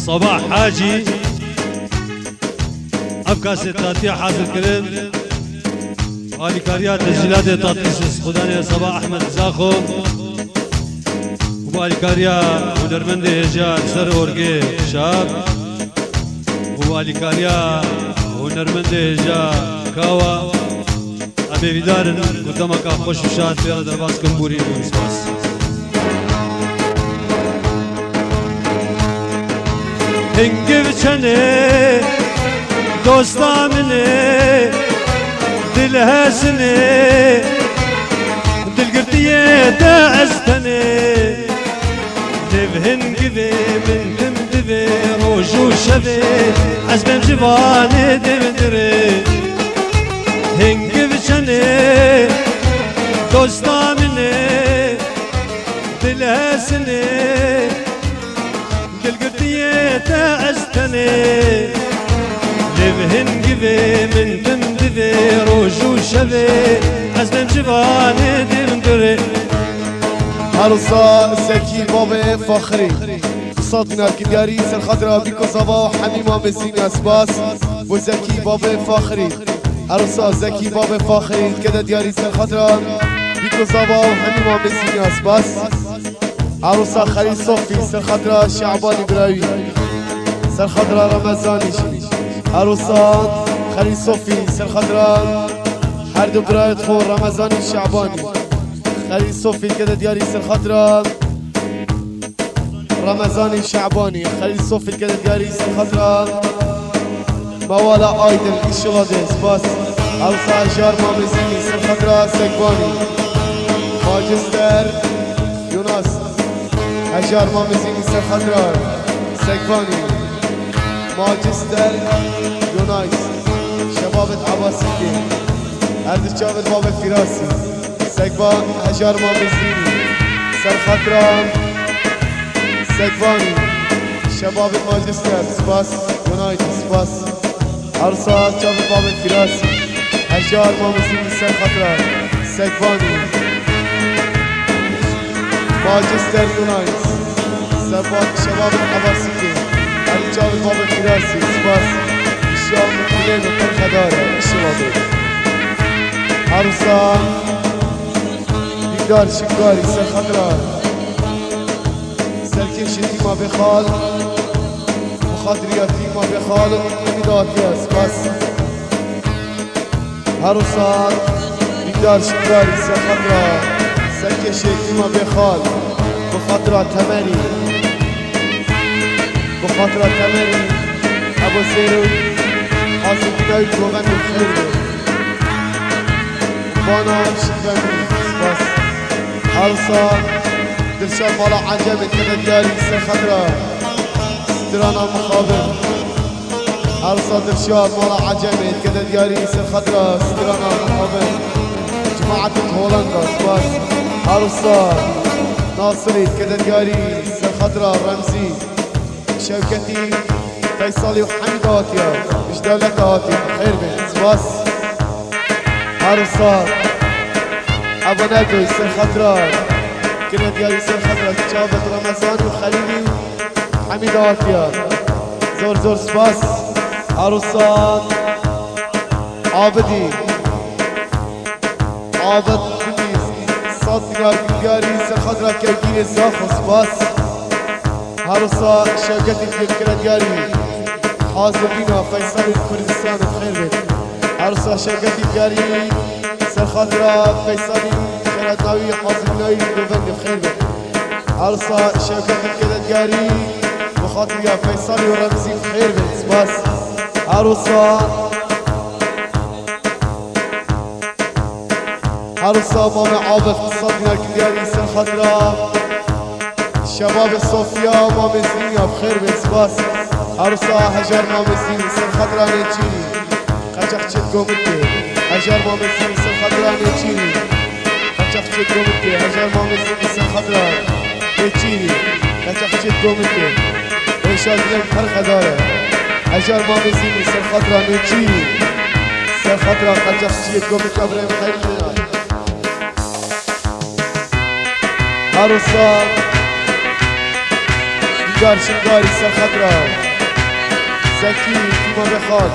صباح حاجي ابكاسي تاتي حاضر كريم والي كاريات الجلاد تاتيس خداني صباح احمد زاخو وبالي كاريا ودرمندي هجان سر اورجي شاب وبالي كاريا ونرمندي هجا كاوا ابي فيدارن قدامك خوش شاد في درباس كمبوري وسواس هنگی بچنه دوستامنه دل هسنه دل قرتيه تعزتنه دف هنگی به من دم دفه روجو شبه عزبم جوانه دمدره هنگی بچنه دوستامنه دل هسنه قلقتيه تعزتني لبهن قبي من دمدبي روجو شبي عزم جباني دمدري عروسا زكي بابا فخري صوتنا الكدياري سر خضرا بيكو صباح حميمة مسيني اسباس وزكي بابا فخري عروسا زكي بابا فخري كده دياري سر خضرا بيكو صباح حميمة مسيني اسباس عروسا خليل صوفي سر خضرا شعباني براوي سر خضرا رمزاني عروسا خليل صوفي سر خضرا حردو براوي تخور رمزاني شعباني خليل صوفي كده دياري سر خضرا رمزاني شعباني خليل صوفي كده دياري سر خضرا موالا ايدل اشغادي سباس عروسا جار مامزيني سر خضرا سكباني ماجستر يوناس هجار مامزيني سر خضرا سكباني ماجستر يونايس شبابة عباسية هردو شابت بابا فراسي سكبان هجار مامزيني سر خضرا سكباني شبابة ماجستر سباس يونايت سباس عرصات شابت بابا فراسي هجار مامزيني سر خضرا سكباني ماجستر يونايت سباك شباب العباسية الجاب بابا فراسي سباس الشام مكلين وكل خدارة الشباب عروسا ديدار شكاري سر خضرا سركين شتيمة بخال وخاطرياتيمة بخال ومداتيا سباس عروسا ديدار شكاري سر خضرا سركين شتيمة بخال بخاطرة تمري بخاطرة تمري أبو سيروي حاصل بداية روغن الخير بانا شكراني بس عرصة درشان مالا عجبت كده دياري سر خضرا سترانا المخابر عرصة درشان مالا عجبت كده دياري سر خضرا سترانا المخابر جماعة هولندا بس عرصة ناصري كده دياري سر خضرا رمزي شوكتي فيصلي وحميد هاتيا مش دولة هاتيا خير بنت بس عرصات أبو نقوي سر خضرا كده دياري سر خضرا جابت رمضان وخليلي حميد هاتيا زور زور سباس عرصات عابدي عابد صوت دياري سر خضرا كيرجيني زاخو سباس عروسا شوكتي الكرة دياري حاضر بينا فيصل كردستان بخير بيت عروسا شوكتي دياري سر خضرا فيصلي خيراتناوي حاضر بناوي دوفند بخير بيت عروسا شوكتي الكرة دياري بخاطر يا فيصلي ورمزي بخير بيت بس عروسا ماما عابد صدنا الكدياري سر خضرا شباب الصوفيا مامزينيا بخير بسباس عروسا هجر مامزيني سر خضرا نجيني خجخ شد قومتي هجر مامزيني سر خضرا نجيني خجخ شد قومتي هجر مامزيني سر خضرا نجيني خجخ شد قومتي ويشاد لهم خرقة دارة هجر مامزيني سر خضرا نجيني سر خضرا خجخ شد قومتي ابراهيم خير لنا عروسا دار شنگاری سر خطرة زكي فيما بخال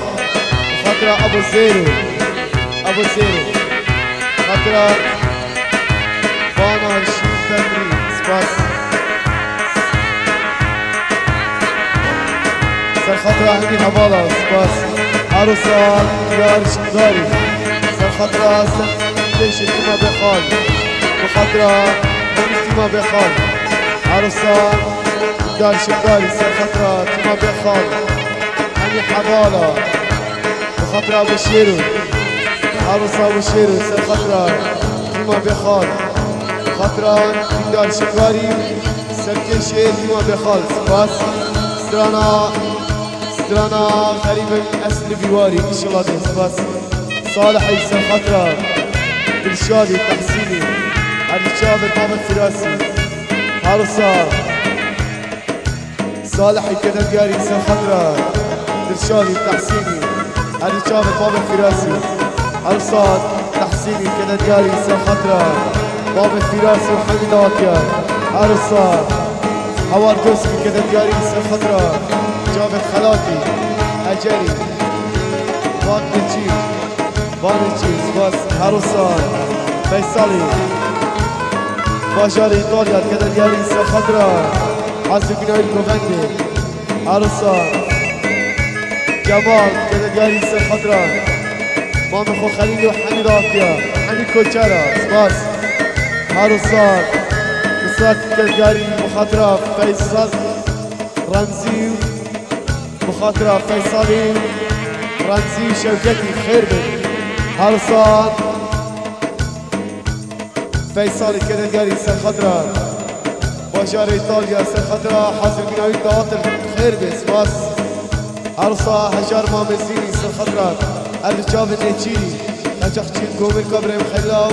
خطرة ابو زيرو خطرة بانا الشيخ فكري سباس سر خطرة عندي حبالة سباس عروسة دار شنگاری سر خطرة ليش فيما بخال وخطرة فيما بخال عروسة دار شنگاری سر خطرة فيما بخال عندي حبالة وخطرة ابو شيرو عروسة ابو شيرو سر خطرة فيما بخال خطرة دار شنگاری سر كشير فيما بخال سباس سترانا قريبا أسل بيواري إن شاء الله سباس صالح يسر خطرة إرشادي تحسيني الرجال بابا الفراسي عروسة صالح كذا دياري يسر خطرة إرشادي تحسيني الرجال بابا الفراسي عروسة تحسيني كذا دياري يسر خطرة بابا الفراسي وحميداتيا عروسة حوار دوسكي كذا دياري يسر خطرة جابت خلاتي أجري بانتشي سباس عروسان فيصلي باجار إيطاليا كذا ديالي يسر خضرا حاسب بناوي الكوفندي عروسان جمال كذا ديالي يسر خضرا مامي خو خليل وحميد عافية حميد كوتشارا سباس عروسان مساك كذا ديالي مخاطرة فيصل رمزي مخاطرة فيصلي رمزي شوكتي خير بك عروسان فيصلي كذا ديالي سر خضرا باجار ايطاليا سر خضرا حاضر بناوي الدواطر خير بك سباس عروسة هجار مامزيني سر خضرا الرجاب النيتشيني هجاختي الكومر كبري مخلاو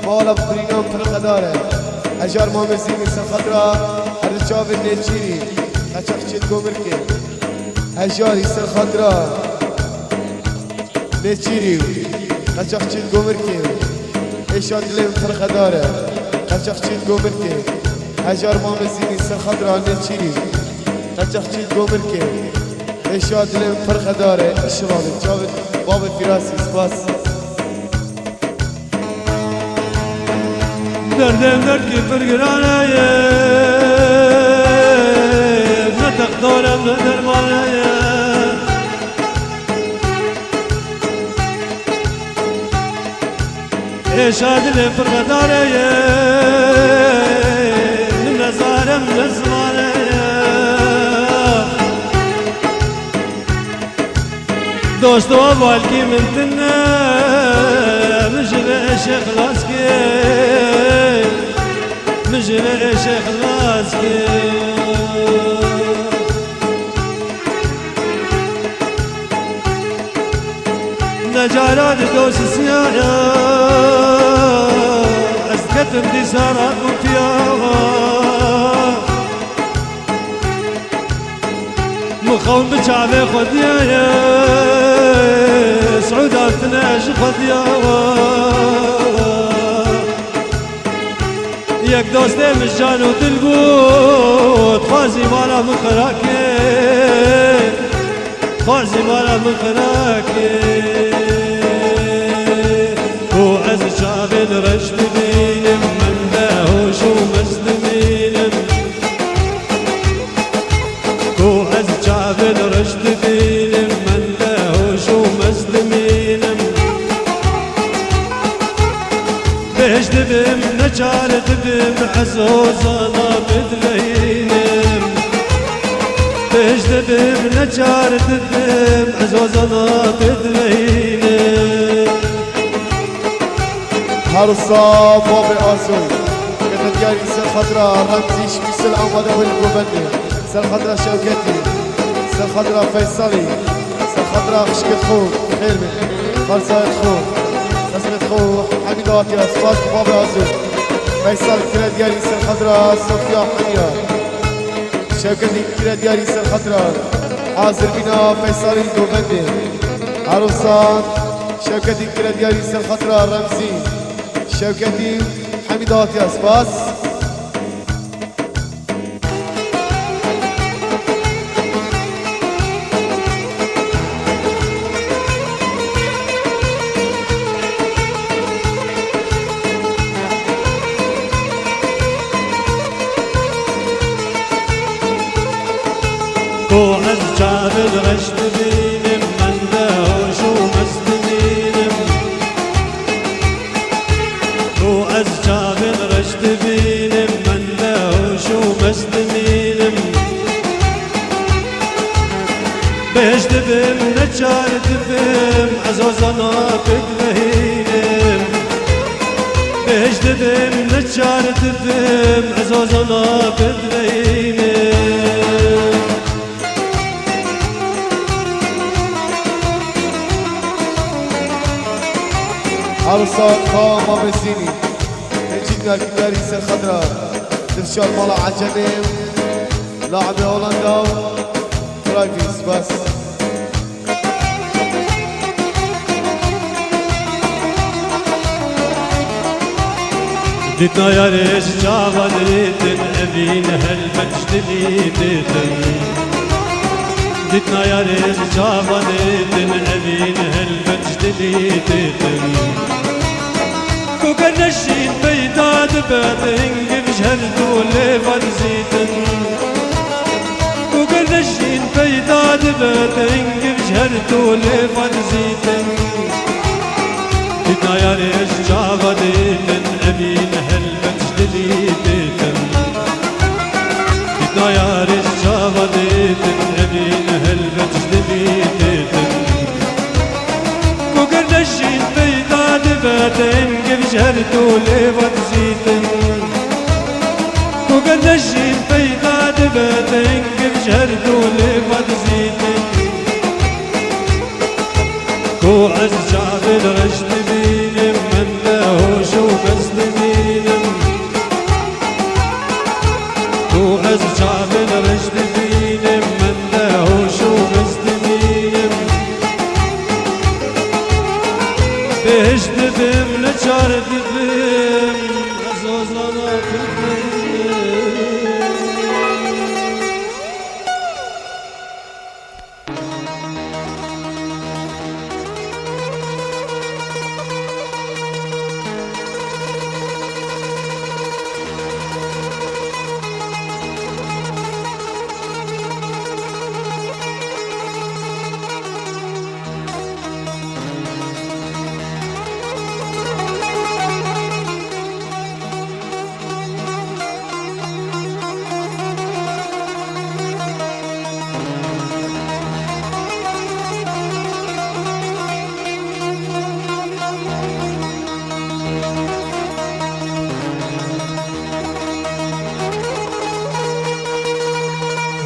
مالا برينام فرقدارة هجار مامزيني سر خضرا الرجاب النيتشيني هجاختي الكومر كي هجاري سر خضرا نيتشيريو هجاختي الكومر كي ايشاد لهم فرقدارة هجاختي الكومر كي هجار مامزيني سر خضرا نيتشيريو هجاختي الكومر كي ايشاد لهم فرقدارة اشرار جابت باب الفراسي سباس دردم درد كيف القرانة نتق دورم ندرمانة إيشاد لهم فرقدارة نزارم نزمانة دوست اول کی من تنه مجل عشق خلاص کی مجل عشق خلاص کی نجارات دوست سیایا از کتم دی سارات مفیاها مخون بچعبه خودیه سعود افتناش خودیه یک دوسته مجان و دل بود خوازی مالا مخراکه خوازی مالا مخراکه و از چعبه رشد بینم من دهوش و مزدمینم و از چعبه رشد بینم من دهوش و مزدمینم بهش دبم نجار دبم عزوزانا بدلينم بهش دبم نجار دبم عزوزانا بدلينم عروسة بابي آسوي كذا ديالي سر خضرا رمزي شميس الأمادة والكوبندي سر خضرا شوكتي سر خضرا فيصلي سر خضرا خشكت خوك خير من فرصاية خوك نسمة خوك حميدات يا سباس بابي آسوي فيصل كذا ديالي سر خضرا صوفيا حميا شوكتي كذا ديالي سر خضرا حاضر بنا فيصلي الكوبندي عروسان شوكتي كذا ديالي سر خضرا رمزي شوكتي حميدات يا سباس جابل رشت بينم من دهوش ومستمينم وأز جابل رشت بينم من دهوش ومستمينم بيش دبم نجار دبم عزوزنا بقلهينم بيش دبم نجار دبم عزوزنا بقلهينم عروسات قامة بسيني نجيبنا الكداريس الخضراء تفشل مالا عجنم لاعبي هولندا ترايفيس بس ديتنا يا ريش جابا ديتن أبين هالمجد ديتن ديتنا يا ريش جابا ديتن أبين هالمجد ديتن كوكر نشين بيداد باتن قبش هالدول فرزيتن كوكر نشين بيداد باتن قبش هالدول فرزيتن ديتنا يا ريش جابا ديتن أبين هالمجد ديتن ديتنا يا ريش جابا ديتن أبين هالمجد ديتن كوكر نشين بيداد باتن قبش هالدول فرزيتن كوكر نشين بيداد باتن قبش هالدول فرزيتن كو عز جابل رشد بينم من دهوش ومسلمينم كو عز جابل رشد بينم من دهوش ومسلمينم بيش دبم نجار دبم عزوزنا بقلهينم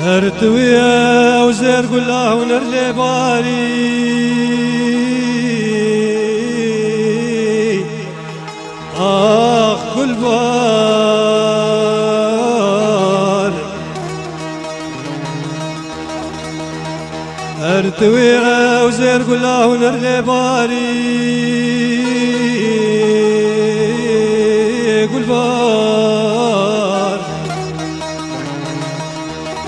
ارتويا وزير قلاه ونرلي باري كل بار ارتويا وزير قلاه ونرلي باري كل بار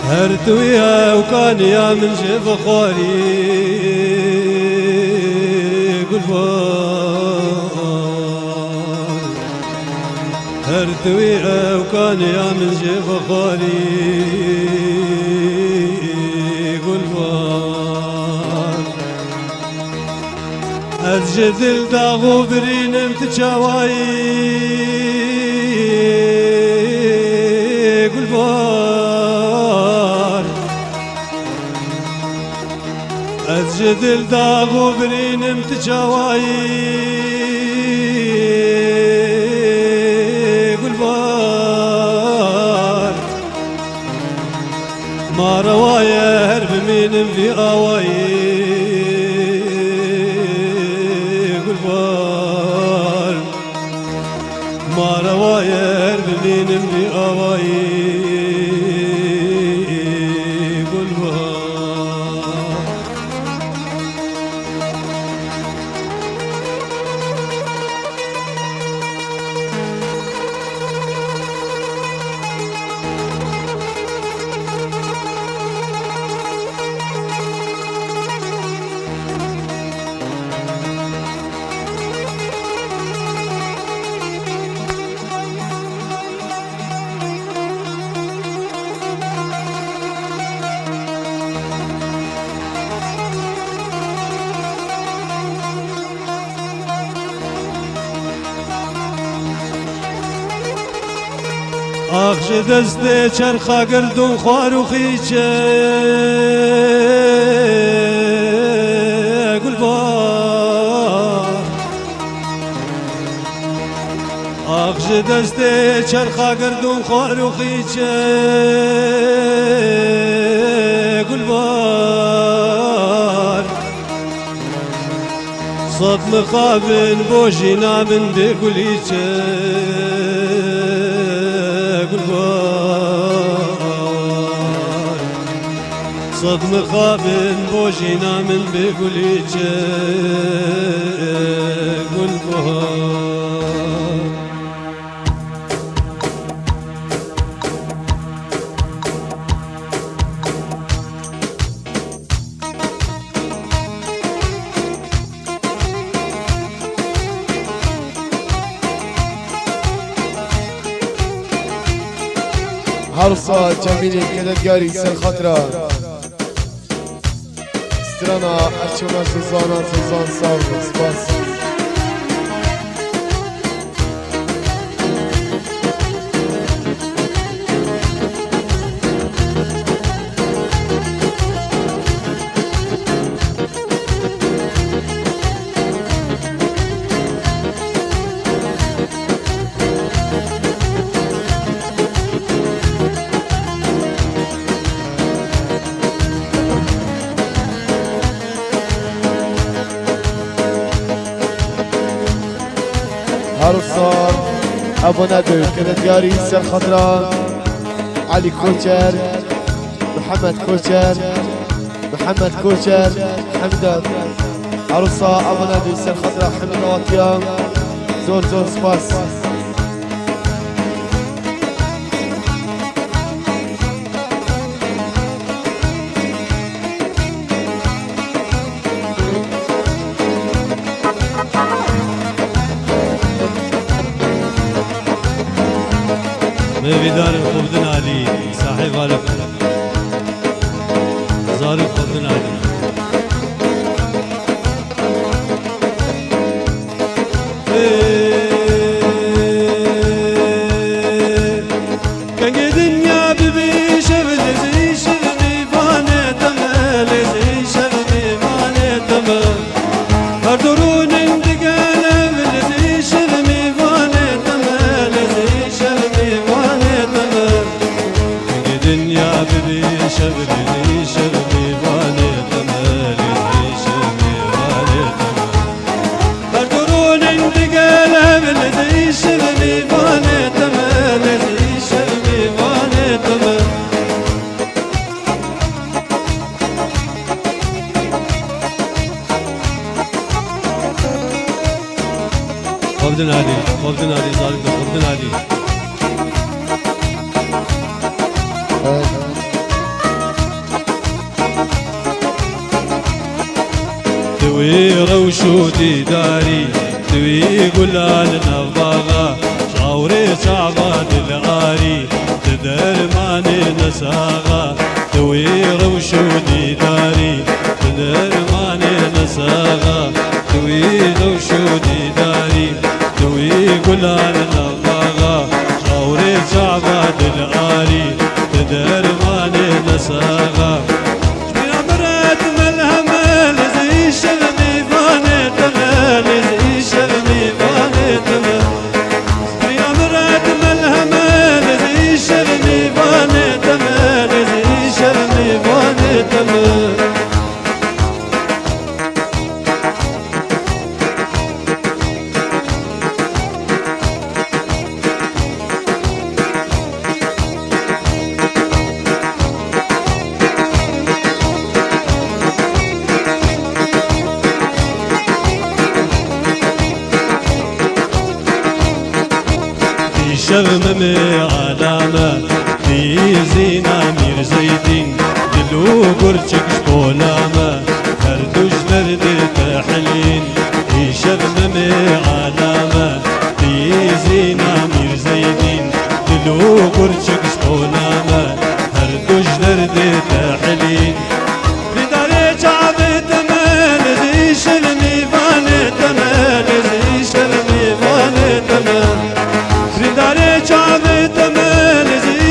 هرتويها وكان يا من جيب خواري قلبار هرتويها وكان يا من جيب خواري قلبار أتجدل داغو برين امتجاواي قلبار أتجدل داغو برين امتجاواي قلبار ما روايا هرب من في آواي قلبار ما روايا هرب من في آواي آخش دسته چرخا گردون خواروخی چه گلبار آخش دسته چرخا گردون خواروخی چه گلبار صد مقابل بوشي نابن بقولي قلبار صد مقابل بوشي نابن بقولي قلبار عروسة جميلة كدتجاري سر خطرة سترانا أرشونا سوزانا سوزان صار سباس عروسة أبو ندو كدتجاري سر خضراء علي كوشر محمد كوشر حمدان عروسة أبو ندو سر خضراء حمد واتيام زور سباس ميدان خبدن علي صاحب علف ظارف خبدن علي كان دنيا ببي شبل زي شبني فاني تمل زي شبني فاني تمل هردرون اندقال زي شبني فاني تمل زي شبني فاني تمل كان دنيا ببي شبل زي شبني فاني تمل زي شبني فاني تمل هردرون اندقال زي شبني فاني تمل زي شبني فاني تمل خبدن علي ظالم خبدن علي توي روشودي داري توي قلال نباغا شاوري شعبان الغاري تدر ماني نساغا توي روشودي داري تدر ماني نساغا توي روشودي داري توي قلال نباغا شاوري شعبان الغاري تدر ماني نساغا شبممي علامة في زينة مير زيدين دلو قرشك شبولامة هردوش نردي تحلين في شبممي علامة في زينة مير زيدين دلو قرشك شبولامة هردوش نردي تحلين بداري شعبي تمال زي شلمي فاني تمال زي شلمي فاني تمال بداري شعبي تمال زي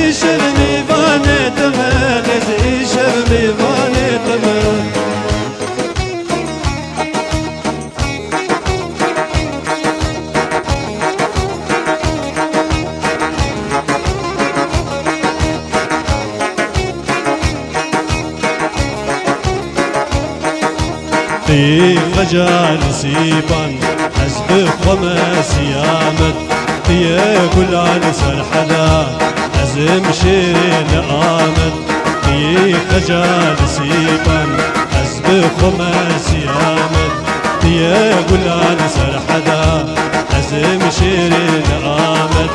في خجال سيبان حزب خمس يامد في كل نسر حدا عزم شير آمد في خجال سيبان حزب خمس يامد في كل نسر حدا عزم شير آمد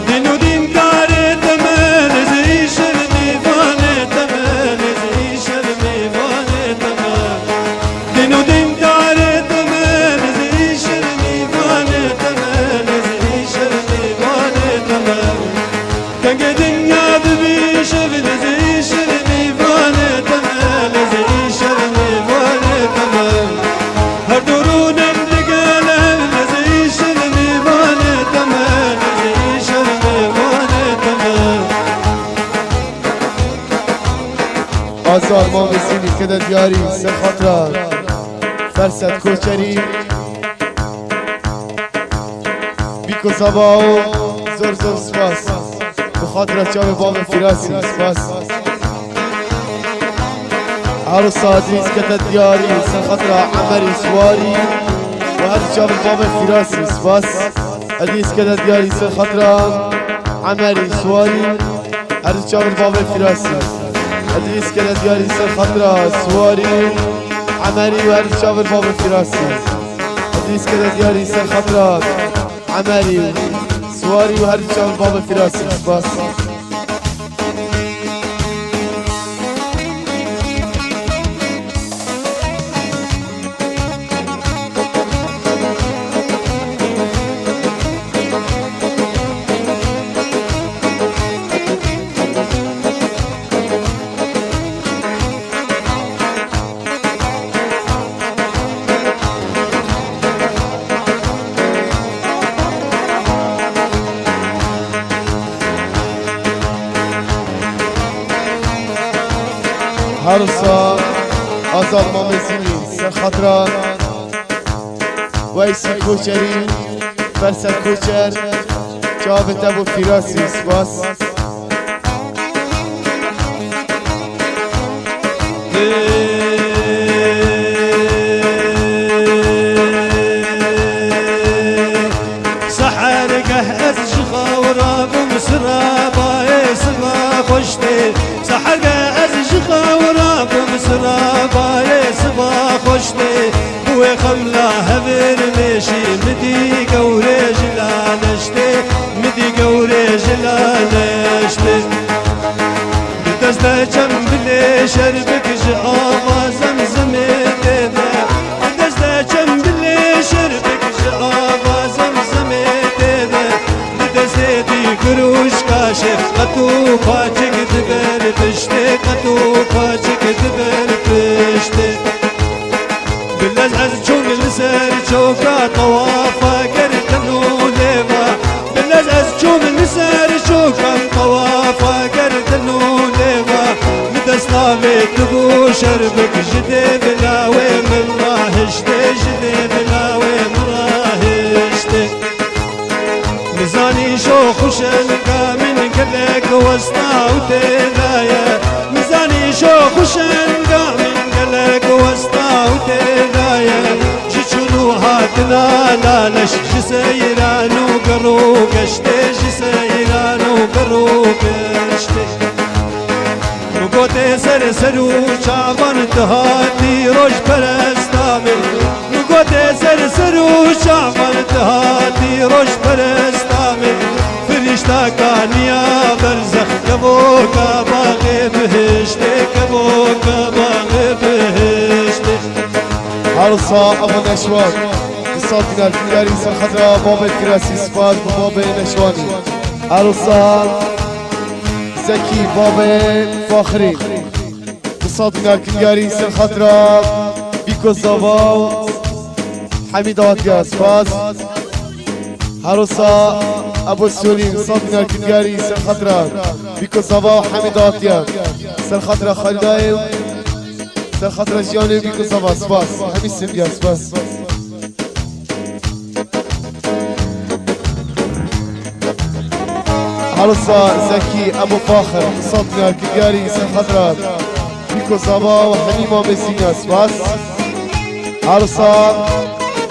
دينو دين داري تمن زي شرمي فاني تمن زي شرمي فاني تمن دينو دين داري تمن زي شرمي فاني تمن زي شرمي فاني تمن كان الدنيا ببي شفت زي شرمي فاني تمن زي شرمي فاني تمن هر درونم دقالم زي شرمي فاني تمن زي شرمي فاني تمن آزاد ما بسینی که دیاری سر خاطر فرصت کوچری بیکو زباو زور زور سپاس بخاطر چاو باب فراسی سپاس عروس عزیز که دیاری سر خاطر عمری سواری و هر چاو باب فراسی سپاس عزیز که دیاری سر خاطر عمری سواری هر چاو باب فراسی حديث كلا دياري سر خطرة سواري عمري وهرب شافر باب الفراسي حديث كلا دياري سر خطرة عمري سواري وهرب شافر باب الفراسي بس عروسا آزاد مامزینی سر خاطران ویسی کوچری فرصت کوچر جواب تبو فراسی سپاس سحرقه از شخاورا بمسرا باي سما خوشتي سحرقه از شخاورا بمسرا باي سما خوشتي هو خملا هبر مشي مدي قوري جلانشتي مدي قوري جلانشتي بدستا جنبلي شربك جعابا زمزمي ديدا بدستا جنبلي شربك جعابا زمزمي ديدا بدستي كروش كاشف قطو فاجك دبر تشتي قطو فاجك دبر تشتي بالازعز شوق السر شوكا طوافا قرتنو ليفا بالازعز شوق السر شوكا طوافا قرتنو ليفا مدسلافي تبو شربك جدي بلاوي من راهشتي جدي بلاوي من راهشتي ميزاني شو خوشنقا من قلك وسطا وتلايا ميزاني شو خوشنقا من قلك وسطا وتلايا جيشنو هاتنا لالش جسيران وقرو قشتي جسيران وقرو قشتي نقوتي سرسرو شعبان تهاتي روش پرستامل نقوتي سرسرو شعبان تهاتي روش پرستامل فرشتا كانيا برزخ كبوكا باغي بهشتي كبوكا باغي بهشتي عروسا ابو نشوان صوتنا الكياري سر خضراء باب الكراسي سفاد باب نشواني عروسا زكي باب فاخري صوتنا الكياري سر خضراء بيكو زواو حميد واتيا سفاد عروسا ابو سولين صوتنا الكياري سر خضراء بيكو زواو حميد واتيا سر خضراء خالدايم سر خاطر جیانی بیکو زوا سپاس همین سنگه سپاس عروسا زكي ابو فاخر صوتنا الكياري سر خاطر بیکو زوا و حمیما مسینا سپاس عروسا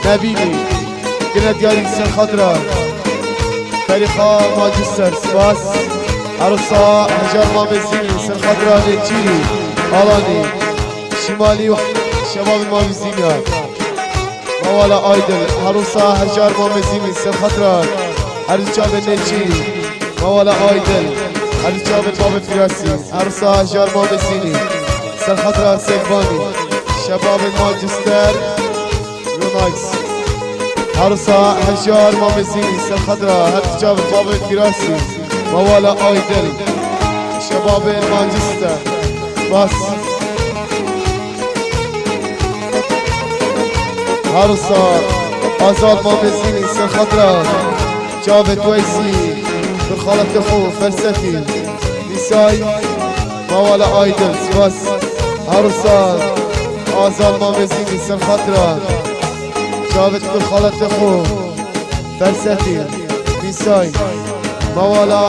نبیلی گنه دیاری سر خاطره تاریخا ماجستر سپاس عروسا هجار مامزینی سر خاطره نیچیری آلانی شمالی و شباب مامزینی موالا آیدل عروسا هجار مامزینی سر خاطره هرجاب نیچیری موالا آیدل هرجاب باب فراسی عروسا هجار مامزینی سر خاطره سیبانی شباب ماجستر رونايس عروسا هجار مامزيني سر خضراء هرجاب باب الفراسي موالا آيدل شباب مانشستر بس عروسا آزاد مامزيني سر خضراء جاوید ويسي بخالة خو فلسفي نساي موالا آيدل بس عروسا آزاد مامزيني سر خضراء جاوید کل خالت خو فلسفی نیسای موالا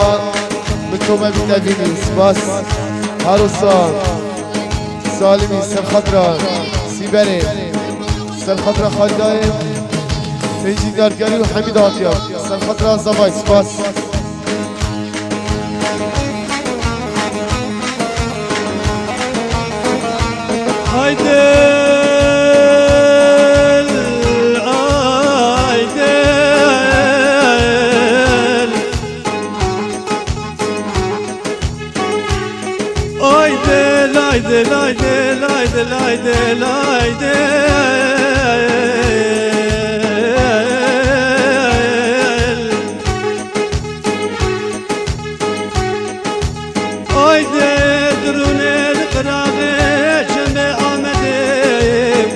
بکومه بیتبینی سپاس عروسا سالمی سرخطره سیبره سرخطره خالدای پیجی دارگری و حمید آتیاب سرخطره زبای سپاس haydi Layde layde layde layde layde Ayde durune kırağe çembe Ahmet'im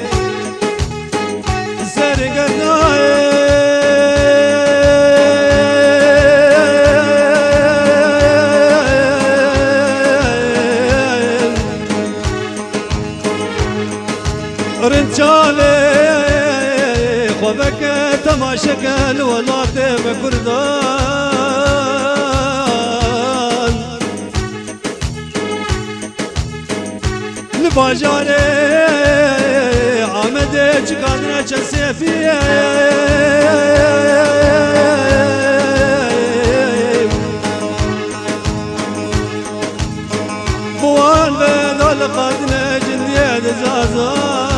Sergadaye رجالي خذك تماشك الولاد بكردان لباجاري عمدي جكادنا جسيفية بوان بذل قدنا جنية زازان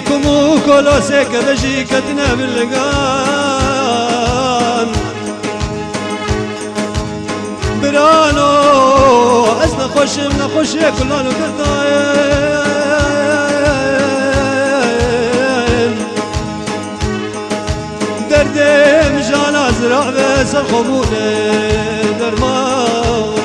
كمو كولا سيكا بجي كدنا باللقان برانو أسنا خوش من خوش كلانو كرداين دردم جانا زرع بس الخمولة درمان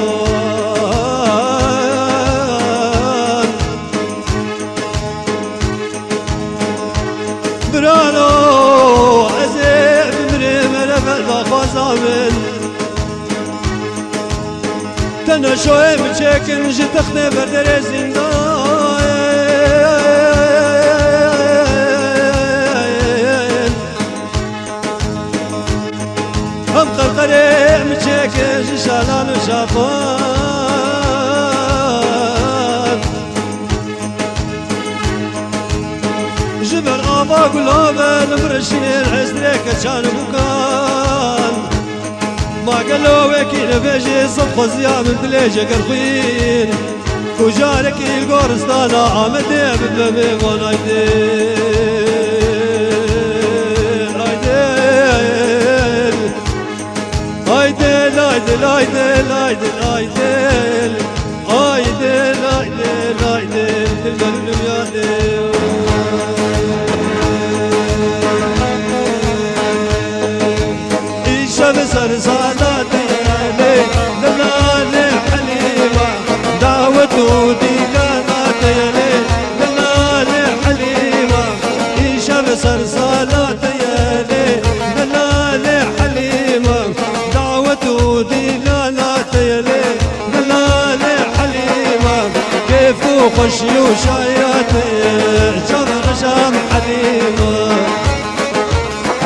برانو عزيز مريم رفل بخوزامن تنو شوي متشكن جيت اخني بردر زندان هم قرقري متشكن جشالان وشافان جبر آبا قلوبا نمرشين العسريك كان بكان ما قالوا وكيل بيجي صفخ زيام بليجة قرخين وجارك القرصدان عامدي ببابي غنايدين آيدين آيدين آيدين آيدين آيدين آيدين آيدين آيدين تلقى يادين بسر صلاتي للالي حليمة دعوة ديلاناتي للالي حليمة إيشا بسر صلاتي للالي حليمة دعوة ديلاناتي للالي حليمة كيف خشي وشاياتي شام حليمة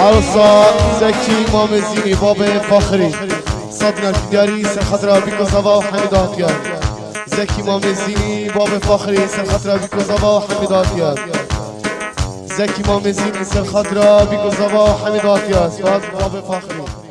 عروسا زكي امام زيني باب فخري صدنا الكدياري سر خاطر بيكو صبا وحميدات يا زكي امام زيني باب فخري سر خاطر بيكو صبا وحميدات يا زكي امام زيني سر خاطر بيكو صبا وحميدات يا باب فخري